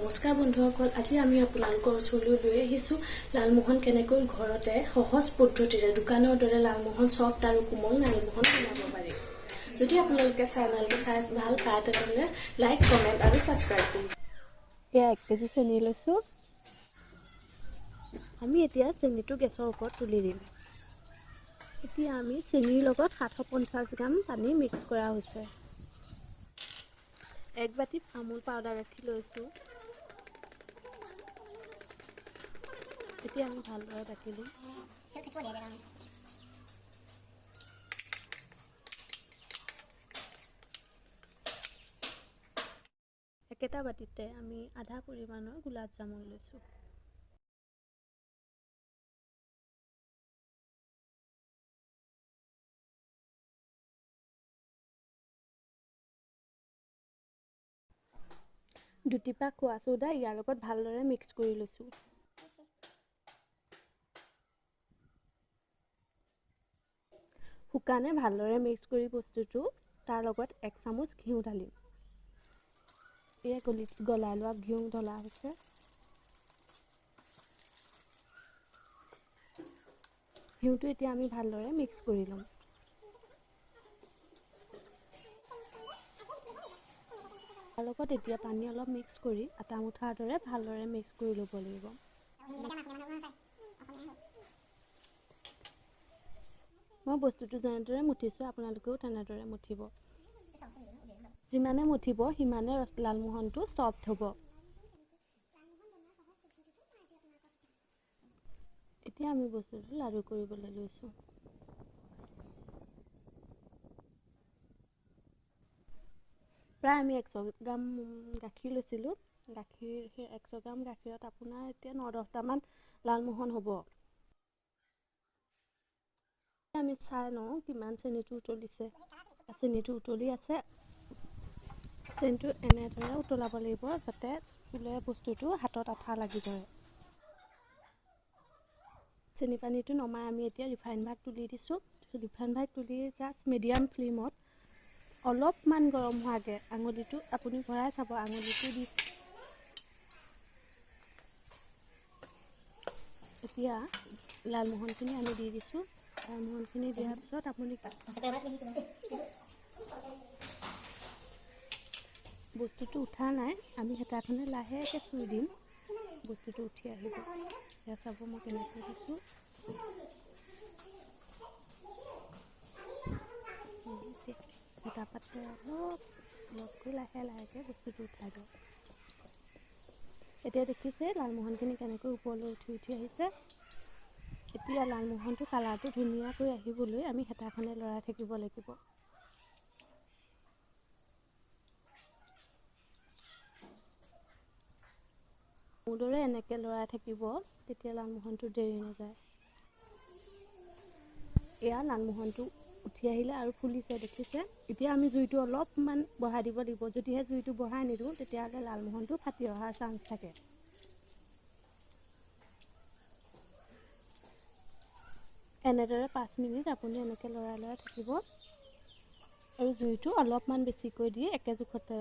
নমস্কাৰ বন্ধুসকল, আজি আমি আপোনালোকৰ ওচৰলৈ লৈ আহিছোঁ লালমোহন কেনেকৈ ঘৰতে সহজ পদ্ধতিৰে দোকানৰ দৰে লালমোহন চফ্ট আৰু কোমল লালমোহন বনাব পাৰি। যদি আপোনালোকে চেনেলটো চাই ভাল পায় তেতিয়াহ'লে লাইক, কমেণ্ট আৰু ছাবস্ক্ৰাইব কৰিব। এয়া 1 কেজি চেনি লৈছোঁ। আমি এতিয়া চেনিটো গেছৰ ওপৰত তুলি দিম। এতিয়া আমি চেনিৰ লগত 750 গ্ৰাম পানী মিক্স কৰা হৈছে। 1 বাটিত আমুল পাউডাৰ ৰাখি লৈছোঁ। এতিয়া আমি ভালদৰে বাকি দিম। একেটা বাটিতে আমি আধা পৰিমাণৰ গোলাপ জামুন লৈছোঁ। দুটিপা খোৱা চৌদা ইয়াৰ লগত ভালদৰে মিক্স কৰি লৈছোঁ। শুকানে ভালদৰে মিক্স কৰি বস্তুটো তাৰ লগত 1 চামুচ ঘিউ ঢালিম। এয়া গলাই লোৱা ঘিউ ঢলা হৈছে। ঘিউটো এতিয়া আমি ভালদৰে মিক্স কৰি ল'ম। তাৰ লগত এতিয়া পানী অলপ মিক্স কৰি আটা মুঠাৰ দৰে ভালদৰে মিক্স কৰি ল'ব লাগিব। মই বস্তুটো যেনেদৰে মুঠিছোঁ আপোনালোকেও তেনেদৰে মুঠিব। যিমানে মুঠিব সিমানে লালমোহনটো চফ্ট হ'ব। এতিয়া আমি বস্তুটো লাডু কৰিবলৈ লৈছোঁ। প্ৰায় আমি 100 গ্ৰাম গাখীৰ লৈছিলোঁ। সেই 100 গ্ৰাম গাখীৰত আপোনাৰ এতিয়া 9-10টামান লালমোহন হ'ব। আমি চাই লওঁ কিমান চেনিটো উতলিছে। চেনিটো উতলি আছে। চেনিটো এনেদৰে উতলাব লাগিব যাতে চুলে বস্তুটো হাতত আঠা লাগি ধৰে। চেনি পানীটো নমাই আমি এতিয়া ৰিফাইন ভাগ তুলি দিছোঁ। ৰিফাইন ভাগ তুলি জাষ্ট মিডিয়াম ফ্লেমত অলপমান গৰম হোৱাকৈ আঙুলিটো আপুনি ভৰাই চাব। আঙুলিটো দি এতিয়া লালমোহনখিনি আমি দি দিছোঁ। লালমোহনখিনি দিয়াৰ পিছত আপুনি বস্তুটো উঠা নাই, আমি হেতাখনে লাহেকৈ চুই দিম। বস্তুটো উঠি আহিব। এয়া চাব মই কেনেকৈ দিছোঁ। হেতা পাতে অলপকৈ লাহেকৈ বস্তুটো উঠাই দিওঁ। এতিয়া দেখিছে লালমোহনখিনি কেনেকৈ ওপৰলৈ উঠি আহিছে। এতিয়া লালমোহনটো কালাৰটো ধুনীয়াকৈ আহিবলৈ আমি হেতাখনে লৰাই থাকিব লাগিব। মোদৰে এনেকৈ লৰাই থাকিব, তেতিয়া লালমোহনটো দেৰি নাযায়। এয়া লালমোহনটো উঠি আহিলে আৰু ফুলিছে দেখিছে। এতিয়া আমি জুইটো অলপমান বঢ়াই দিব লাগিব। যদিহে জুইটো বঢ়াই নিদিওঁ তেতিয়াহ'লে লালমোহনটো ফাটি অহাৰ চান্স থাকে। এনেদৰে 5 মিনিট আপুনি এনেকৈ লৰাই থাকিব আৰু জুইটো অলপমান বেছিকৈ দি একে জোখতে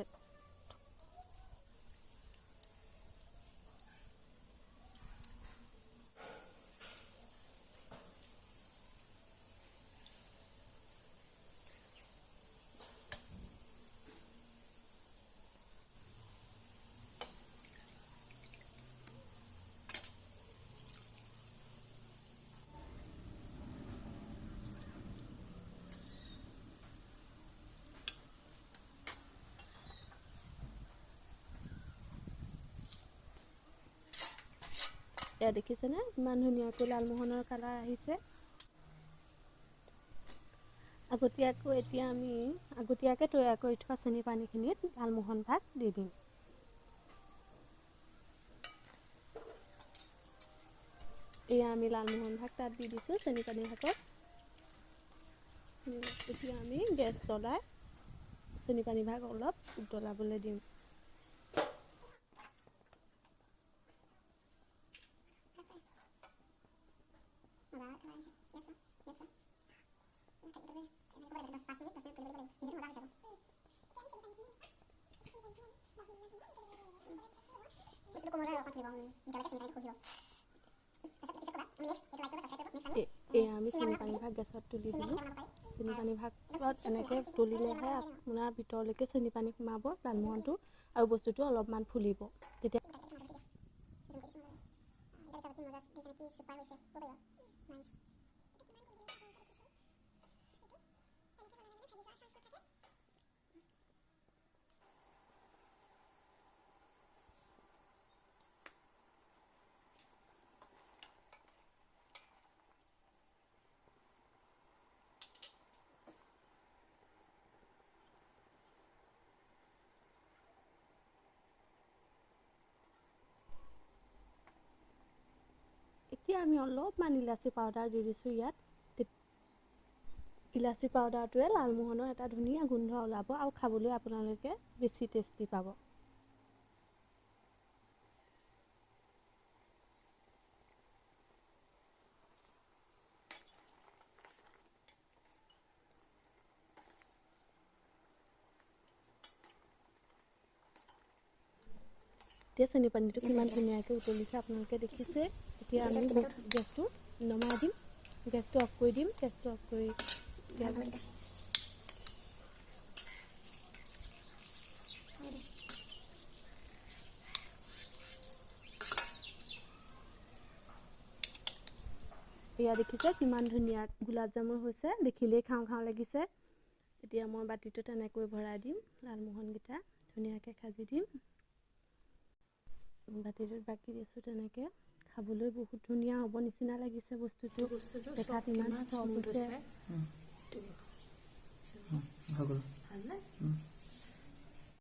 এয়া দেখিছেনে ইমান ধুনীয়াকৈ লালমোহনৰ কালাৰ আহিছে। আগতীয়াকৈ তৈয়াৰ কৰি থোৱা চেনি পানীখিনিত লালমোহন ভাগ দি দিম। এয়া আমি লালমোহন ভাগ তাত দি দিছোঁ চেনি পানী ভাগত। এতিয়া আমি গেছ জ্বলাই চেনি পানী ভাগ অলপ উতলাবলৈ দিম। এয়া আমি চেনি পানী ভাগ গেছত তুলি দিলোঁ। চেনি পানী ভাগত এনেকৈ তুলিলেহে আপোনাৰ ভিতৰলৈকে চেনি পানী সোমাব লালমোহনটো আৰু বস্তুটো অলপমান ফুলিব। তেতিয়া এতিয়া আমি অলপমান ইলাচি পাউডাৰ দি দিছোঁ ইয়াত। ইলাচি পাউডাৰটোৱে লালমোহনৰ এটা ধুনীয়া গোন্ধ ওলাব আৰু খাবলৈ আপোনালোকে বেছি টেষ্টি পাব। এতিয়া চেনি পানীটো কিমান ধুনীয়াকৈ উতলিছে আপোনালোকে দেখিছে। এতিয়া আমি গেছটো নমাই দিম, গেছটো অফ কৰি দিম। গেছটো অফ কৰি এয়া দেখিছে কিমান ধুনীয়া গোলাপ জামুন হৈছে, দেখিলেই খাওঁ খাওঁ লাগিছে। এতিয়া মই বাতিটো তেনেকৈ ভৰাই দিম, লালমোহনকেইটা ধুনীয়াকৈ সাজি দিম। বাতিটোত বাকি দিছোঁ তেনেকৈ। খাবলৈ বহুত ধুনীয়া হ'ব নিচিনা লাগিছে বস্তুটো। দেখাত ইমান সফট হৈছে।